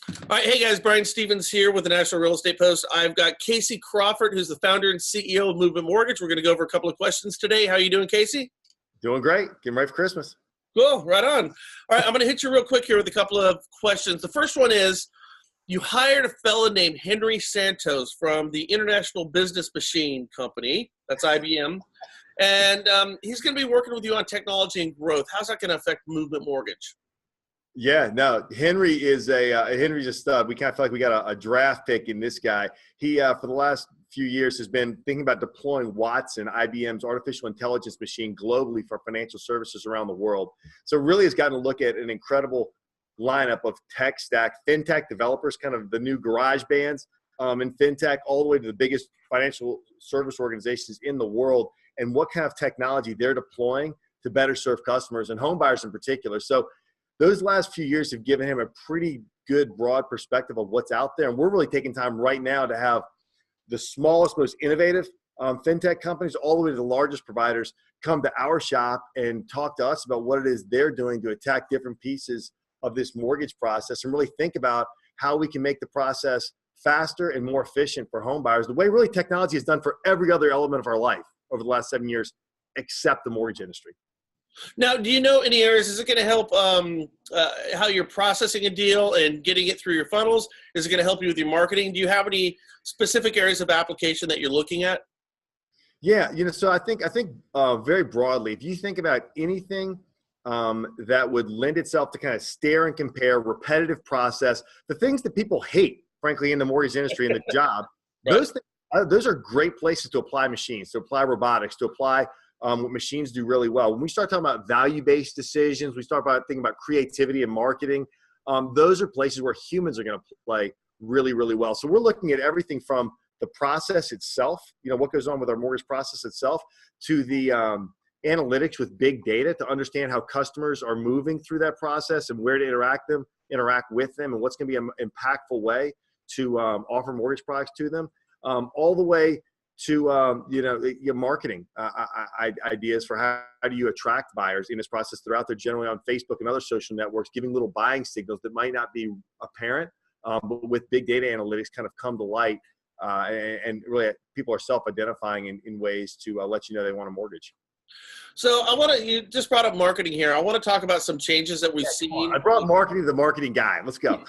All right, hey guys, Brian Stevens here with the National Real Estate Post. I've got Casey Crawford, who's the founder and CEO of Movement Mortgage. We're going to go over a couple of questions today. How are you doing, Casey? Doing great. Getting ready for Christmas. Cool, right on. All right, I'm going to hit you real quick here with a couple of questions. The first one is, you hired a fellow named Henry Santos from the International Business Machine Company, that's IBM, and he's going to be working with you on technology and growth. How's that going to affect Movement Mortgage? Yeah, no, Henry is Henry's a stud. We kind of feel like we got a draft pick in this guy. He, for the last few years, has been thinking about deploying Watson, IBM's artificial intelligence machine, globally for financial services around the world. So really has gotten to look at an incredible lineup of tech stack, fintech developers, kind of the new garage bands in fintech, all the way to the biggest financial service organizations in the world, and what kind of technology they're deploying to better serve customers and home buyers in particular. So those last few years have given him a pretty good broad perspective of what's out there. And we're really taking time right now to have the smallest, most innovative fintech companies all the way to the largest providers come to our shop and talk to us about what it is they're doing to attack different pieces of this mortgage process and really think about how we can make the process faster and more efficient for home buyers, the way really technology has done for every other element of our life over the last 7 years, except the mortgage industry. Now, do you know any areas? Is it going to help how you're processing a deal and getting it through your funnels? Is it going to help you with your marketing? Do you have any specific areas of application that you're looking at? Yeah, so I think very broadly, if you think about anything that would lend itself to kind of stare and compare, repetitive process, the things that people hate, frankly, in the mortgage industry and the job, right. Those are great places to apply machines, to apply robotics, to apply what machines do really well. When we start talking about value-based decisions, we start thinking about creativity and marketing. Those are places where humans are going to play really, really well. So we're looking at everything from the process itself, what goes on with our mortgage process itself, to the analytics with big data to understand how customers are moving through that process and where to interact with them, and what's going to be an impactful way to offer mortgage products to them, all the way to your marketing ideas for how do you attract buyers in this process throughout. They're generally on Facebook and other social networks, giving little buying signals that might not be apparent, but with big data analytics kind of come to light, and really people are self-identifying in ways to let you know they want a mortgage. So you just brought up marketing here. I want to talk about some changes that we've seen. I brought marketing to the marketing guy. Let's go.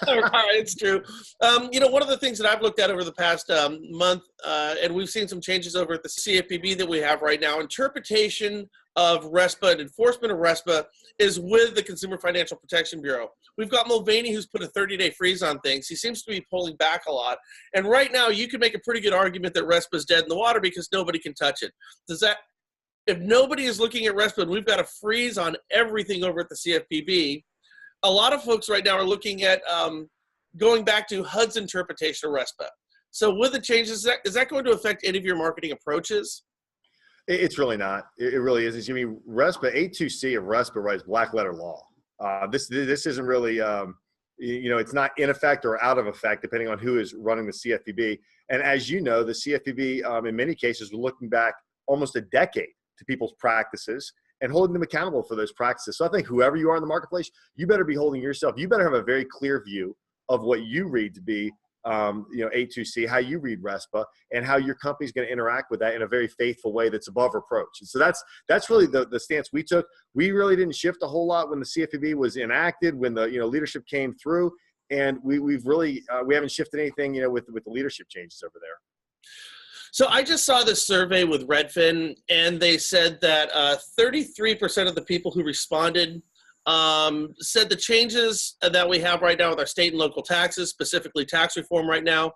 All right, it's true. One of the things that I've looked at over the past month, and we've seen some changes over at the CFPB that we have right now, interpretation of RESPA and enforcement of RESPA is with the Consumer Financial Protection Bureau. We've got Mulvaney, who's put a 30-day freeze on things. He seems to be pulling back a lot. And right now, you can make a pretty good argument that RESPA is dead in the water because nobody can touch it. If nobody is looking at RESPA and we've got a freeze on everything over at the CFPB, a lot of folks right now are looking at going back to HUD's interpretation of RESPA. So with the changes, is that going to affect any of your marketing approaches? It's really not. It really is. RESPA, A2C of RESPA, right, is black letter law. This isn't really, it's not in effect or out of effect, depending on who is running the CFPB. And as you know, the CFPB, in many cases, we're looking back almost a decade to people's practices and holding them accountable for those practices. So I think whoever you are in the marketplace, you better be holding yourself. You better have a very clear view of what you read to be, A2C, how you read RESPA, and how your company's going to interact with that in a very faithful way that's above reproach. And so that's really the stance we took. We really didn't shift a whole lot when the CFPB was enacted, when the leadership came through, and we haven't shifted anything with the leadership changes over there. So I just saw this survey with Redfin, and they said that 33% of the people who responded said the changes that we have right now with our state and local taxes, specifically tax reform right now,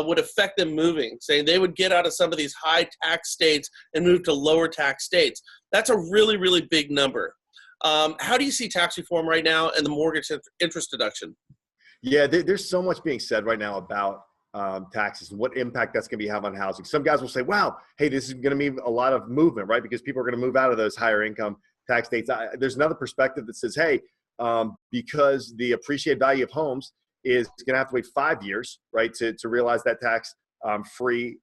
would affect them moving, saying they would get out of some of these high tax states and move to lower tax states. That's a really, really big number. How do you see tax reform right now and the mortgage interest deduction? Yeah, there's so much being said right now about taxes and what impact that's going to have on housing. Some guys will say, wow, hey, this is going to mean a lot of movement, right? Because people are going to move out of those higher income tax states. There's another perspective that says, hey, because the appreciated value of homes is going to have to wait 5 years, right, to realize that tax free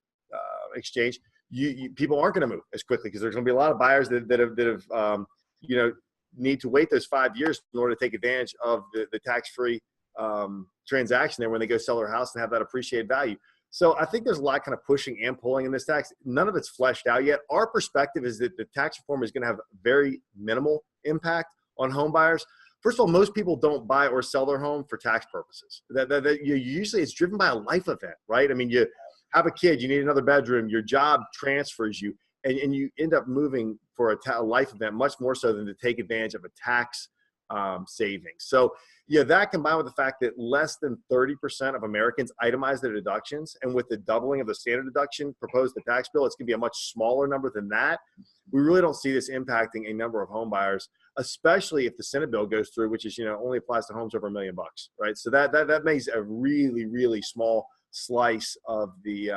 exchange, people aren't going to move as quickly because there's going to be a lot of buyers that have need to wait those 5 years in order to take advantage of the tax-free transaction there when they go sell their house and have that appreciated value. So I think there's a lot kind of pushing and pulling in this tax. None of it's fleshed out yet. Our perspective is that the tax reform is going to have very minimal impact on home buyers. First of all, most people don't buy or sell their home for tax purposes. Usually it's driven by a life event, right? I mean, you have a kid, you need another bedroom, your job transfers you, and you end up moving for a life event much more so than to take advantage of a tax savings. So yeah, that combined with the fact that less than 30% of Americans itemize their deductions, and with the doubling of the standard deduction proposed in the tax bill, it's going to be a much smaller number than that. We really don't see this impacting a number of home buyers, especially if the Senate bill goes through, which is, only applies to homes over $1 million, right? So that makes a really, really small slice of the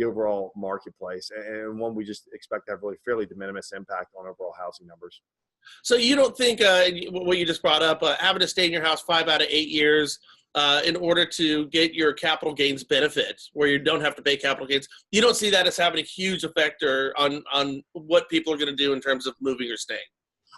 overall marketplace, and one we just expect to have really fairly de minimis impact on overall housing numbers. So you don't think what you just brought up, having to stay in your house 5 out of 8 years in order to get your capital gains benefit, where you don't have to pay capital gains, you don't see that as having a huge effect on what people are going to do in terms of moving or staying?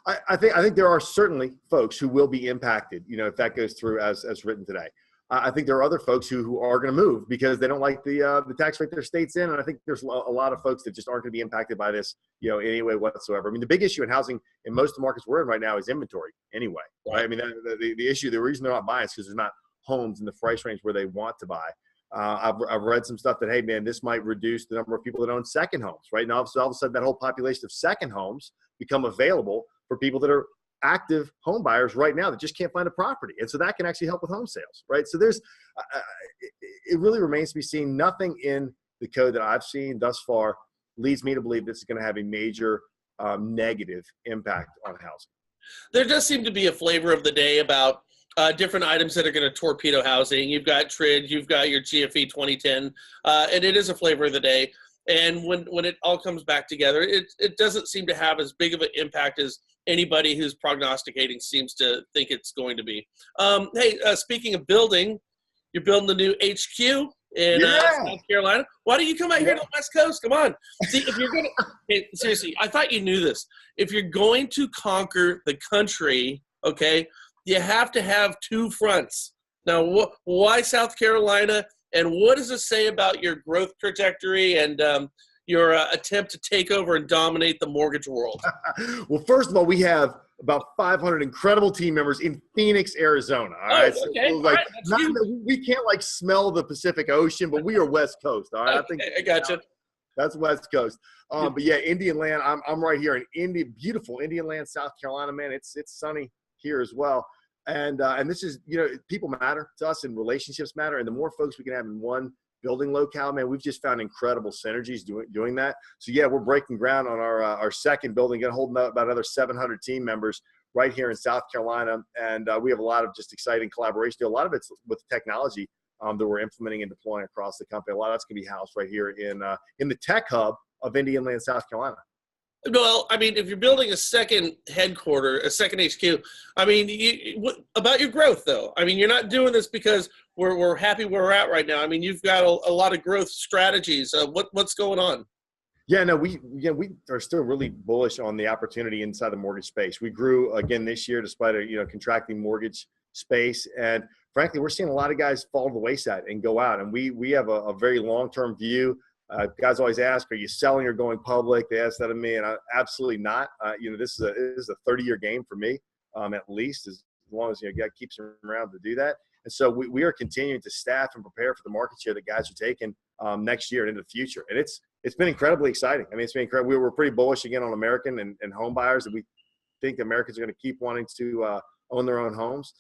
I think there are certainly folks who will be impacted, if that goes through as written today. I think there are other folks who are going to move because they don't like the tax rate their state's in. And I think there's a lot of folks that just aren't going to be impacted by this, in any way whatsoever. I mean, the big issue in housing in most of the markets we're in right now is inventory anyway, right? I mean, the reason they're not buying is because there's not homes in the price range where they want to buy. I've read some stuff that, hey, man, this might reduce the number of people that own second homes, right? Now, all of a sudden, that whole population of second homes become available for people that are active home buyers right now that just can't find a property. And so that can actually help with home sales, right? So it really remains to be seen. Nothing in the code that I've seen thus far leads me to believe this is going to have a major negative impact on housing. There does seem to be a flavor of the day about different items that are going to torpedo housing. You've got TRID, you've got your GFE 2010, and it is a flavor of the day. And when it all comes back together, it doesn't seem to have as big of an impact as anybody who's prognosticating seems to think it's going to be. Hey, speaking of building, you're building the new HQ in South Carolina. Why don't you come out here to the West Coast? Come on. See, if you're going to – seriously, I thought you knew this. If you're going to conquer the country, okay, you have to have two fronts. Now, why South Carolina, and what does it say about your growth trajectory and your attempt to take over and dominate the mortgage world? Well, first of all, we have about 500 incredible team members in Phoenix, Arizona. All right. Okay. So, we can't smell the Pacific Ocean, but we are West Coast. All right. I gotcha. That's West Coast. But yeah, Indian Land. I'm right here in beautiful Indian Land, South Carolina, man. It's sunny here as well. And this is, people matter to us and relationships matter. And the more folks we can have in one building locale, man, we've just found incredible synergies doing that. So yeah, we're breaking ground on our second building, going to hold about another 700 team members right here in South Carolina. And we have a lot of just exciting collaboration. A lot of it's with technology that we're implementing and deploying across the company. A lot of that's going to be housed right here in the tech hub of Indian Land, South Carolina. Well, I mean, if you're building a second headquarter, a second HQ, I mean, what about your growth, though? I mean, you're not doing this because we're happy where we're at right now. I mean, you've got a lot of growth strategies. What's going on? Yeah, no, we are still really bullish on the opportunity inside the mortgage space. We grew again this year despite a contracting mortgage space, and frankly, we're seeing a lot of guys fall to the wayside and go out. And we have a very long-term view. Guys always ask, "Are you selling or going public?" They ask that of me, and absolutely not. This is a 30-year game for me, at least, as long as God keeps them around to do that. And so we are continuing to staff and prepare for the market share that guys are taking next year and into the future. And it's been incredibly exciting. I mean, it's been incredible. We were pretty bullish again on American and home buyers, and we think Americans are going to keep wanting to own their own homes.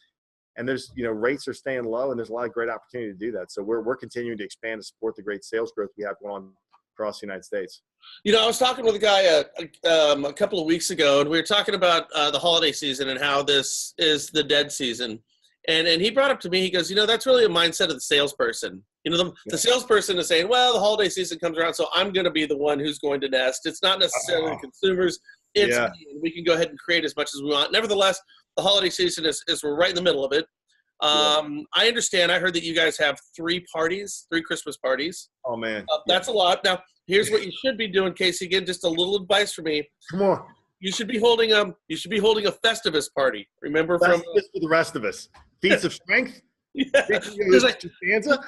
And there's, rates are staying low, and there's a lot of great opportunity to do that. So we're continuing to expand to support the great sales growth we have going on across the United States. I was talking with a guy a couple of weeks ago, and we were talking about the holiday season and how this is the dead season. And he brought up to me, he goes, that's really a mindset of the salesperson. The salesperson is saying, well, the holiday season comes around, so I'm going to be the one who's going to nest. It's not necessarily the consumers. It's me, and we can go ahead and create as much as we want. Nevertheless, the holiday season is we're right in the middle of it. I understand. I heard that you guys have 3 Christmas parties. Oh man, that's a lot. Now, here's what you should be doing, Casey. Again, just a little advice for me. Come on. You should be holding a Festivus party. Remember Festivus for the rest of us. Feats of strength. Yeah. Just like Costanza?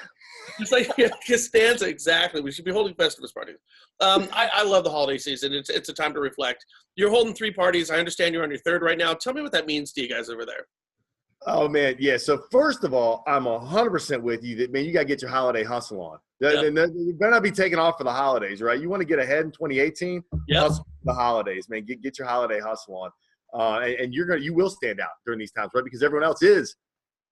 Just like Costanza, exactly. We should be holding Festivus parties. I love the holiday season. It's a time to reflect. You're holding 3 parties. I understand you're on your 3rd right now. Tell me what that means to you guys over there. Oh, man, yeah. So, first of all, I'm 100% with you that, man, you got to get your holiday hustle on. Yep. You better not be taking off for the holidays, right? You want to get ahead in 2018, hustle for the holidays, man. Get your holiday hustle on. And you will stand out during these times, right? Because everyone else is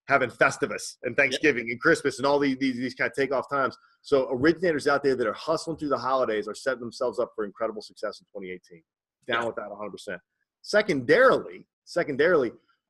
having Festivus and Thanksgiving and Christmas and all these kind of takeoff times. So originators out there that are hustling through the holidays are setting themselves up for incredible success in 2018. Down with that 100%. Secondarily,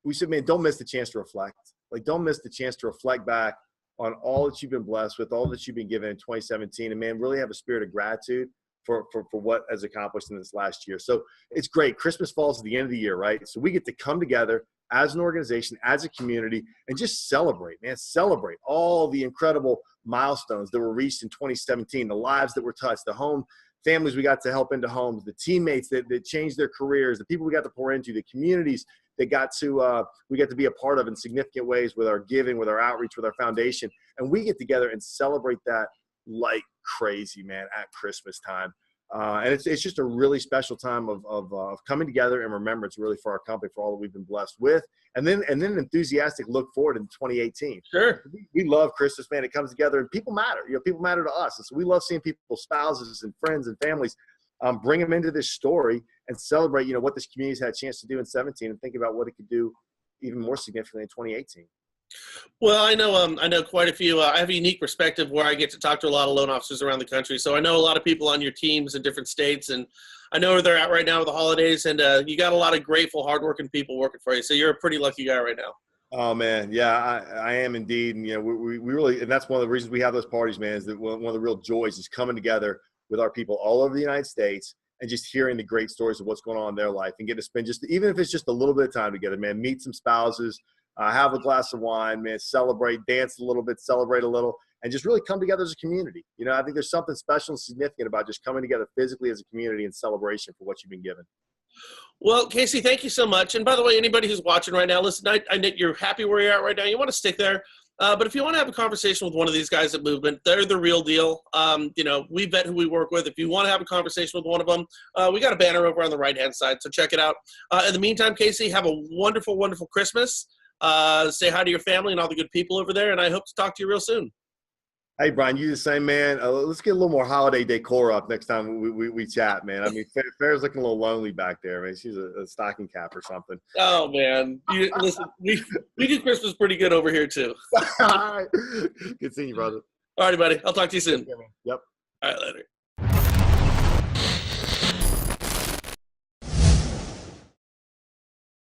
we said, man, don't miss the chance to reflect. Like, don't miss the chance to reflect back on all that you've been blessed with, all that you've been given in 2017, and, man, really have a spirit of gratitude for what has accomplished in this last year. So it's great. Christmas falls at the end of the year, right? So we get to come together as an organization, as a community, and just celebrate, man. Celebrate all the incredible milestones that were reached in 2017, the lives that were touched, the home families we got to help into homes, the teammates that changed their careers, the people we got to pour into, the communities that we get to be a part of in significant ways with our giving, with our outreach, with our foundation. And we get together and celebrate that like crazy, man, at Christmas time. And it's just a really special time of coming together and remembrance, really, for our company, for all that we've been blessed with, and then an enthusiastic look forward in 2018. Sure. We love Christmas, man. It comes together, and people matter. People matter to us, and so we love seeing people's spouses and friends and families bring them into this story and celebrate, what this community's had a chance to do in 17, and think about what it could do even more significantly in 2018. Well, I know quite a few. I have a unique perspective where I get to talk to a lot of loan officers around the country. So I know a lot of people on your teams in different states, and I know where they're at right now with the holidays. And you got a lot of grateful, hardworking people working for you. So you're a pretty lucky guy right now. Oh, man. Yeah, I am indeed. And, we really – and that's one of the reasons we have those parties, man, is that one of the real joys is coming together with our people all over the United States and just hearing the great stories of what's going on in their life and get to spend even if it's just a little bit of time together, man, meet some spouses, have a glass of wine, man, celebrate, dance a little bit, celebrate a little, and just really come together as a community. I think there's something special and significant about just coming together physically as a community in celebration for what you've been given. Well, Casey, thank you so much. And by the way, anybody who's watching right now, listen, I know you're happy where you're at right now. You want to stick there. But if you want to have a conversation with one of these guys at Movement, they're the real deal. We vet who we work with. If you want to have a conversation with one of them, we got a banner over on the right-hand side, so check it out. In the meantime, Casey, have a wonderful, wonderful Christmas. Say hi to your family and all the good people over there, and I hope to talk to you real soon. Hey, Brian, you the same, man. Let's get a little more holiday decor up next time we chat, man. I mean, Farrah's looking a little lonely back there, man. She's a stocking cap or something. Oh, man. Listen, we do Christmas pretty good over here, too. All right. Good seeing you, brother. All righty, buddy. I'll talk to you soon. Yep. All right, later.